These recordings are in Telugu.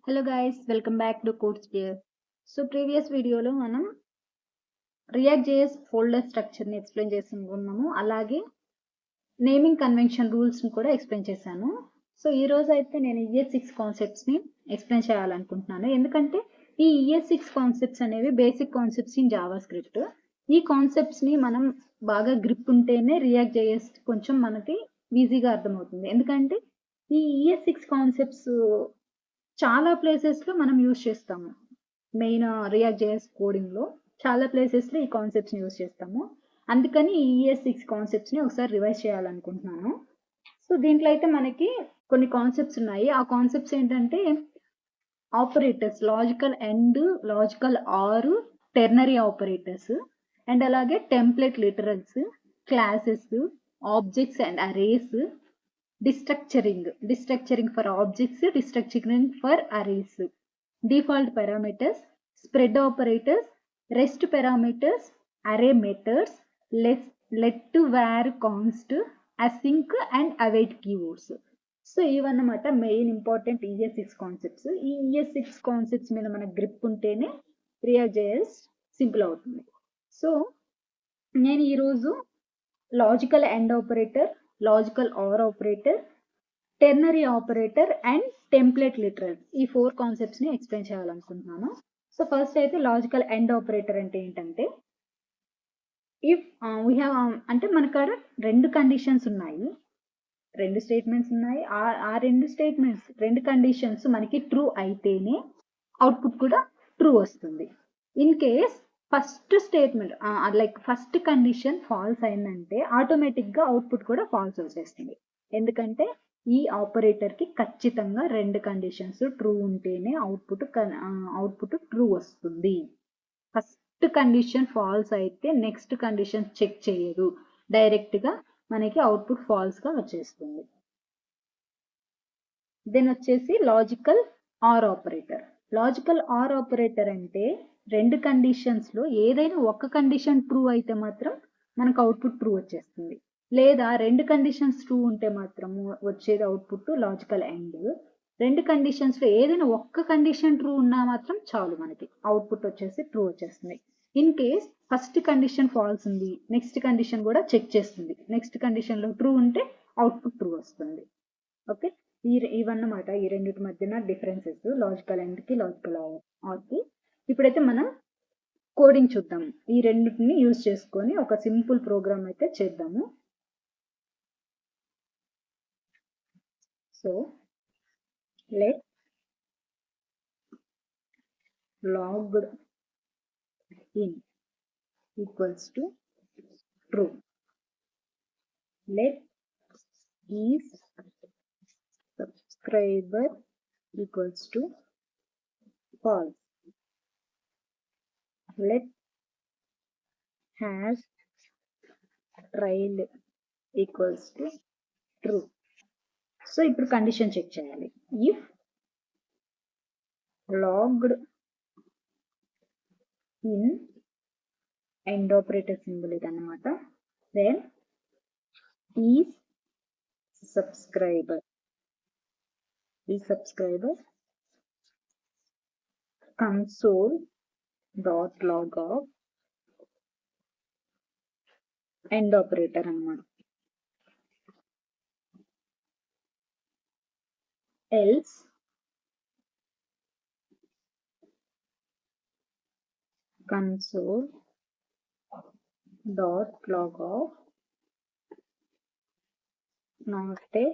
Hello guys, welcome back to code sphere. So previous వీడియోలో మనం రియాక్ట్ జేఎస్ ఫోల్డర్ స్ట్రక్చర్ని ఎక్స్ప్లెయిన్ చేసుకున్నాము. అలాగే నేమింగ్ కన్వెన్షన్ రూల్స్ని కూడా ఎక్స్ప్లెయిన్ చేశాను. సో ఈ రోజు అయితే నేను ES6 కాన్సెప్ట్స్ని ఎక్స్ప్లెయిన్ చేయాలనుకుంటున్నాను. ఎందుకంటే ఈ ES6 కాన్సెప్ట్స్ అనేవి basic concepts in Java script. ఈ కాన్సెప్ట్స్ని మనం బాగా గ్రిప్ ఉంటేనే రియాక్ట్ జేఎస్ కొంచెం మనకి ఈజీగా అర్థమవుతుంది. ఎందుకంటే ఈ ES6 కాన్సెప్ట్స్ చాలా ప్లేసెస్లో మనం యూజ్ చేస్తాము. మెయిన్ రియాక్ట్ జేఎస్ కోడింగ్లో చాలా ప్లేసెస్లో ఈ కాన్సెప్ట్స్ని యూజ్ చేస్తాము. అందుకని ఈ ES6 కాన్సెప్ట్స్ని ఒకసారి రివైజ్ చేయాలనుకుంటున్నాను. సో దీంట్లో అయితే మనకి కొన్ని కాన్సెప్ట్స్ ఉన్నాయి. ఆ కాన్సెప్ట్స్ ఏంటంటే operators, logical and, logical or, ternary operators, and అలాగే template literals, classes, objects and arrays, destructuring for objects, destructuring for arrays, default parameters, spread operators, rest parameters, array methods, let to var const, async and await keywords. So ఇవన్నమాట మెయిన్ ఇంపార్టెంట్ ES6 కాన్సెప్ట్స్. ఈ ES6 కాన్సెప్ట్స్ మీద మన గ్రిప్ ఉంటేనే రియాక్ట్ జేఎస్ సింపుల్ అవుతుంది. సో నేను ఈరోజు logical and operator, logical are operator, ternary operator and template literal, ఈ 4 కాన్సెప్ట్స్ని ఎక్స్ప్లెయిన్ చేయాలనుకుంటున్నాను. సో ఫస్ట్ అయితే లాజికల్ అండ్ ఆపరేటర్ అంటే ఏంటంటే, ఇఫ్ వీ హ్యావ్ అంటే మనకాడ రెండు కండిషన్స్ ఉన్నాయి, రెండు స్టేట్మెంట్స్ ఉన్నాయి. ఆ రెండు కండిషన్స్ మనకి ట్రూ అయితేనే అవుట్పుట్ కూడా ట్రూ వస్తుంది. In case first statement like first condition false అయిందంటే ఆటోమేటిక్గా అవుట్పుట్ కూడా ఫాల్స్ వచ్చేస్తుంది. ఎందుకంటే ఈ ఆపరేటర్కి ఖచ్చితంగా రెండు కండిషన్స్ ట్రూ ఉంటేనే అవుట్పుట్ ట్రూ వస్తుంది. ఫస్ట్ కండిషన్ ఫాల్స్ అయితే నెక్స్ట్ కండిషన్ చెక్ చేయదు, డైరెక్ట్గా మనకి అవుట్పుట్ ఫాల్స్గా వచ్చేస్తుంది. దెన్ వచ్చేసి logical are operator. Logical are operator అంటే రెండు కండిషన్స్లో ఏదైనా ఒక కండిషన్ ట్రూ అయితే మాత్రం మనకు అవుట్పుట్ ట్రూ వచ్చేస్తుంది. లేదా రెండు కండిషన్స్ ట్రూ ఉంటే మాత్రము వచ్చేది అవుట్పుట్ లాజికల్ అండ్. రెండు కండిషన్స్లో ఏదైనా ఒక్క కండిషన్ ట్రూ ఉన్నా మాత్రం చాలు, మనకి అవుట్పుట్ వచ్చేసి ట్రూ వచ్చేస్తుంది. In case first condition false ఉంది, నెక్స్ట్ కండిషన్ కూడా చెక్ చేస్తుంది. నెక్స్ట్ కండిషన్లో ట్రూ ఉంటే అవుట్పుట్ ట్రూ వస్తుంది. ఓకే, ఇవన్నమాట ఈ రెండింటి మధ్యన డిఫరెన్సెస్ లాజికల్ అండ్కి, లాజికల్ ఆర్కి. ఇప్పుడైతే మనం కోడింగ్ చూద్దాం. ఈ రెండింటిని యూజ్ చేసుకొని ఒక సింపుల్ ప్రోగ్రామ్ అయితే చేద్దాము. So let logged in equals to true. Let is subscriber equals to false. Let has trial equals to true. So ఇప్పుడు కండిషన్ చెక్ చేయాలి. If logged in and operator symbol ఇదన్నమాట, then is subscriber console dot log of end operator అన్నమాట. else console dot log of not a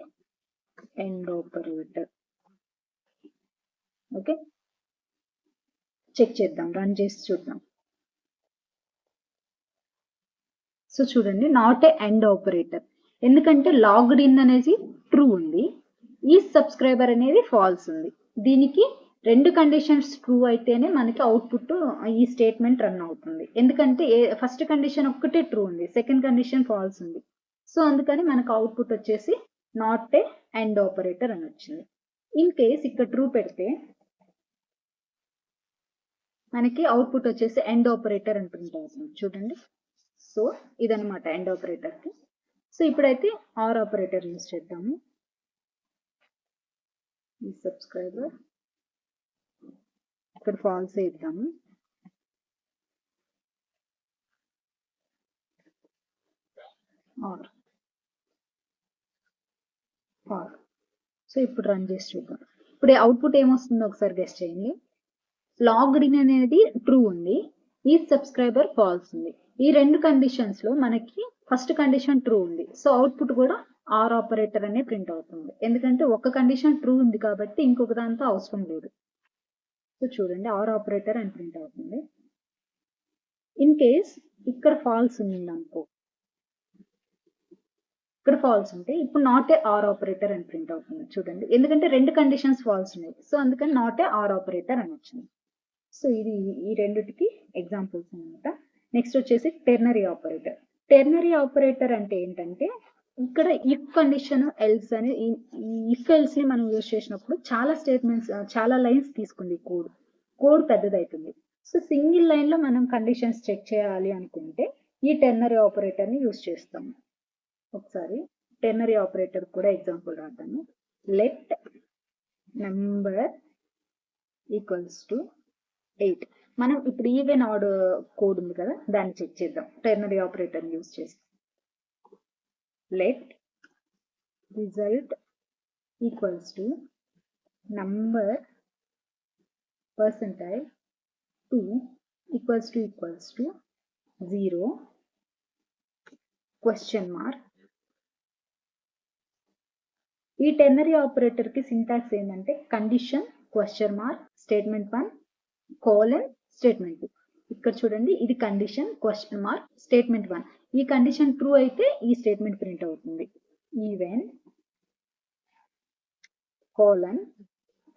end operator. Okay, check చేద్దాం, రన్ చేసి చూద్దాం. సో చూడండి, నాట్ ఏ ఎండ్ ఆపరేటర్, ఎందుకంటే లాగ్డ్ ఇన్ అనేది ట్రూ ఉంది, ఈ సబ్స్క్రైబర్ అనేది ఫాల్స్ ఉంది. దీనికి రెండు కండిషన్స్ ట్రూ అయితేనే మనకి అవుట్పుట్ ఈ స్టేట్మెంట్ రన్ అవుతుంది. ఎందుకంటే ఫస్ట్ కండిషన్ ఒక్కటే ట్రూ ఉంది, సెకండ్ కండిషన్ ఫాల్స్ ఉంది. సో అందుకని మనకు అవుట్పుట్ వచ్చేసి నాట్ ఏ ఎండ్ ఆపరేటర్ అని వచ్చింది. ఇన్ కేస్ ఇక్కడ ట్రూ పెడితే మనకి అవుట్పుట్ వచ్చేసి ఎండ్ ఆపరేటర్ అంటుంటాం. చూడండి, సో ఇదనమాట ఎండ్ ఆపరేటర్కి. సో ఇప్పుడైతే ఆర్ ఆపరేటర్ యూజ్ చేద్దాము. ఈ సబ్స్క్రైబర్ ఇక్కడ ఫాల్స్ ఇద్దాము. Or or. సో ఇప్పుడు రన్ చేసి చూద్దాం. ఇప్పుడు అవుట్పుట్ ఏమొస్తుందో ఒకసారి గెస్ చేయండి. లాగ్డ్ ఇన్ అనేది ట్రూ ఉంది, ఈ సబ్స్క్రైబర్ ఫాల్స్ ఉంది. ఈ రెండు కండిషన్స్ లో మనకి ఫస్ట్ కండిషన్ ట్రూ ఉంది, సో అవుట్పుట్ కూడా ఆర్ ఆపరేటర్ అనే ప్రింట్ అవుతుంది. ఎందుకంటే ఒక కండిషన్ ట్రూ ఉంది కాబట్టి ఇంకొక దాంతో అవసరం లేదు. సో చూడండి ఆర్ ఆపరేటర్ అని ప్రింట్ అవుతుంది. ఇన్ కేస్ ఇక్కడ ఫాల్స్ ఉంది అనుకో, ఇక్కడ ఫాల్స్ ఉంటే ఇప్పుడు నాట్ ఏ ఆర్ ఆపరేటర్ అని ప్రింట్ అవుతుంది. చూడండి ఎందుకంటే రెండు కండిషన్స్ ఫాల్స్ ఉన్నాయి, సో అందుకని నాట్ ఏ ఆర్ ఆపరేటర్ అని వచ్చింది. సో ఇది ఈ రెండిటికి ఎగ్జాంపుల్స్ అనమాట. నెక్స్ట్ వచ్చేసి టెర్నరీ ఆపరేటర్. టెర్నరీ ఆపరేటర్ అంటే ఏంటంటే ఇక్కడ ఇఫ్ కండిషన్ ఎల్స్ అని, ఇఫ్ ఎల్స్ ని మనం యూజ్ చేసినప్పుడు చాలా స్టేట్మెంట్స్, చాలా లైన్స్ తీసుకుంది కోడ్ పెద్దదవుతుంది. సో సింగిల్ లైన్ లో మనం కండిషన్స్ చెక్ చేయాలి అనుకుంటే ఈ టెర్నరీ ఆపరేటర్ ని యూజ్ చేస్తాము. ఒకసారి టెర్నరీ ఆపరేటర్ కూడా ఎగ్జాంపుల్ రాద్దాము. Let number equals to 8. మనం ఇప్పుడు ఈవెన్ ఆడ్ కోడ్ ఉంది కదా, దాన్ని చెక్ చేద్దాం టెర్నరీ ఆపరేటర్ యూజ్ చేసి. Let result equals to number percentile 2 equals to 0 question mark. ఈ టెర్నరీ ఆపరేటర్ కి సింటాక్స్ ఏంటంటే condition question mark statement 1 colon statement 2. ఇక్కడ చూడండి ఇది కండిషన్ క్వశ్చన్ మార్క్ స్టేట్మెంట్ 1. ఈ కండిషన్ ట్రూ అయితే ఈ స్టేట్మెంట్ ప్రింట్ అవుతుంది. ఈవెన్ కోలన్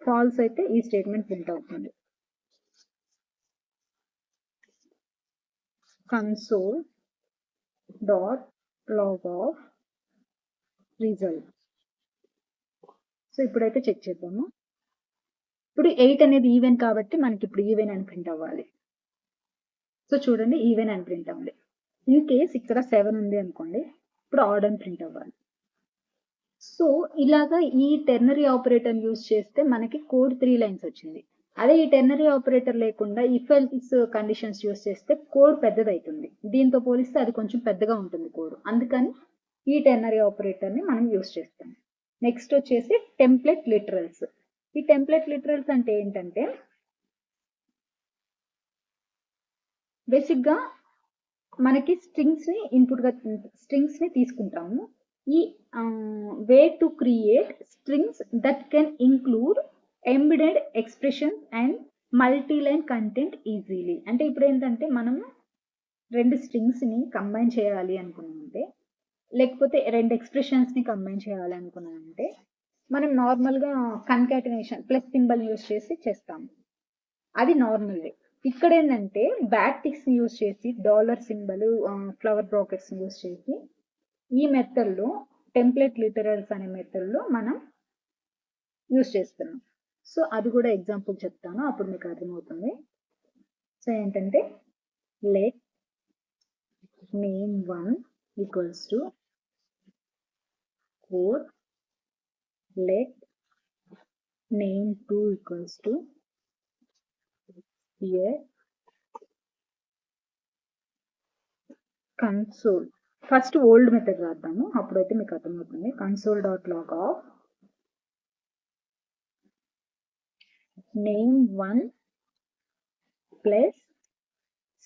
ఫాల్స్ అయితే ఈ స్టేట్మెంట్ ప్రింట్ అవుతుంది. Console dot log of result. So ఇప్పుడైతే చెక్ చేద్దాము. ఇప్పుడు 8 అనేది ఈవెన్ కాబట్టి మనకి ఇప్పుడు ఈవెన్ అని ప్రింట్ అవ్వాలి. సో చూడండి ఈవెన్ అని ప్రింట్ అవ్వాలి. ఇన్ కేస్ ఇక్కడ 7 ఉంది అనుకోండి, ఇప్పుడు ఆడ్ అని ప్రింట్ అవ్వాలి. సో ఇలాగా ఈ టెర్నరీ ఆపరేటర్ యూజ్ చేస్తే మనకి కోడ్ 3 లైన్స్ వచ్చింది. అదే ఈ టెర్నరీ ఆపరేటర్ లేకుండా ఇఫ్ ఎల్స్ కండిషన్స్ యూజ్ చేస్తే కోడ్ పెద్దదవుతుంది. దీంతో పోలిస్తే అది కొంచెం పెద్దగా ఉంటుంది కోడ్, అందుకని ఈ టెర్నరీ ఆపరేటర్ ని మనం యూజ్ చేస్తాం. నెక్స్ట్ వచ్చేసి టెంప్లెట్ లిటరల్స్. ఈ టెంప్లెట్ లిటరల్స్ అంటే ఏంటంటే బేసిక్ గా మనకి స్ట్రింగ్స్ ని ఇన్పుట్ గా స్ట్రింగ్స్ ని తీసుకుంటాము. ఈ way to create strings that can include embedded expressions and multi line content easily. అంటే ఇప్పుడు ఏంటంటే మనము రెండు స్ట్రింగ్స్ ని కంబైన్ చేయాలి అనుకున్నామంటే, లేకపోతే రెండు ఎక్స్ప్రెషన్స్ ని కంబైన్ చేయాలి అనుకున్నామంటే మనం నార్మల్ గా కన్కాటినేషన్ ప్లస్ సింబల్ యూజ్ చేసి చేస్తాము, అది నార్మల్ వే. ఇక్కడ ఏంటంటే బ్యాక్టిక్స్ యూజ్ చేసి dollar symbol flower brackets use చేసి ఈ మెథడ్ లో టెంప్లెట్ లిటరల్స్ అనే మెథడ్ లో మనం యూజ్ చేస్తున్నాం. సో అది కూడా ఎగ్జాంపుల్ చెప్తాను, అప్పుడు మీకు అర్థమవుతుంది. సో ఏంటంటే let name 1 equals to code, let name 2 equals to here console. First old method రాద్దాము, అప్పుడైతే మీకు అర్థమవుతుంది. Console dot log of name 1 plus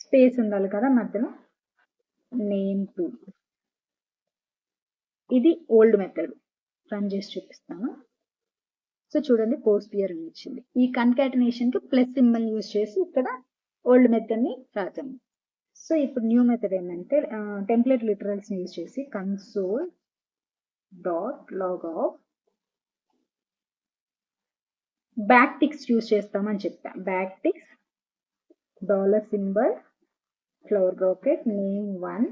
space ఉండాలి కదా మధ్యలో, నేమ్ 2. ఇది ఓల్డ్ మెథడ్. రన్ చేసి చూపిస్తాను. సో చూడండి పోస్ట్ పియర్ అని వచ్చింది. ఈ కన్కాటినేషన్ కి ప్లస్ సింబల్ యూజ్ చేసి ఇక్కడ ఓల్డ్ మెథడ్ ని రాసాము. సో ఇప్పుడు న్యూ మెథడ్ ఏంటంటే టెంప్లెట్ లిటరల్స్ ని యూజ్ చేసి console dot log of back ticks use చేస్తామని చెప్పా. Back ticks dollar symbol flower bracket name 1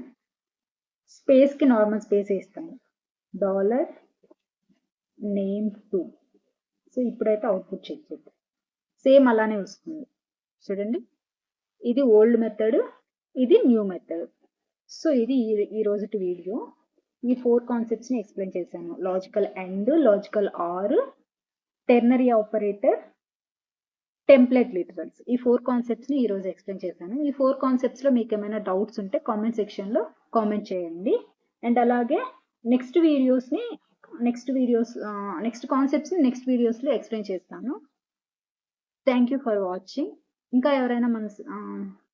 space కి నార్మల్ స్పేస్ వేస్తాము, డాలర్ నేమ్ 2. సో ఇప్పుడైతే అవుట్పుట్ చెక్ చేద్దాం. సేమ్ అలానే వస్తుంది చూడండి. ఇది ఓల్డ్ మెథడ్, ఇది న్యూ మెథడ్. సో ఇది ఈ రోజుటి వీడియో. ఈ 4 కాన్సెప్ట్స్ ని ఎక్స్ప్లెయిన్ చేశాను. Logical and, logical or, ternary operator, template literals. ఈ 4 కాన్సెప్ట్స్ని ఈరోజు ఎక్స్ప్లెయిన్ చేశాను. ఈ 4 కాన్సెప్ట్స్లో మీకు ఏమైనా డౌట్స్ ఉంటే కామెంట్ సెక్షన్లో కామెంట్ చేయండి. అండ్ అలాగే నెక్స్ట్ కాన్సెప్ట్స్ని నెక్స్ట్ వీడియోస్లో ఎక్స్ప్లెయిన్ చేస్తాను. Thank you for watching. ఇంకా ఎవరైనా మన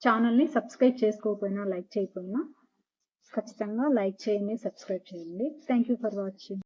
ఛానల్ని సబ్స్క్రైబ్ చేసుకోకపోయినా, లైక్ చేయకపోయినా ఖచ్చితంగా లైక్ చేయండి, సబ్స్క్రైబ్ చేయండి. Thank you for watching.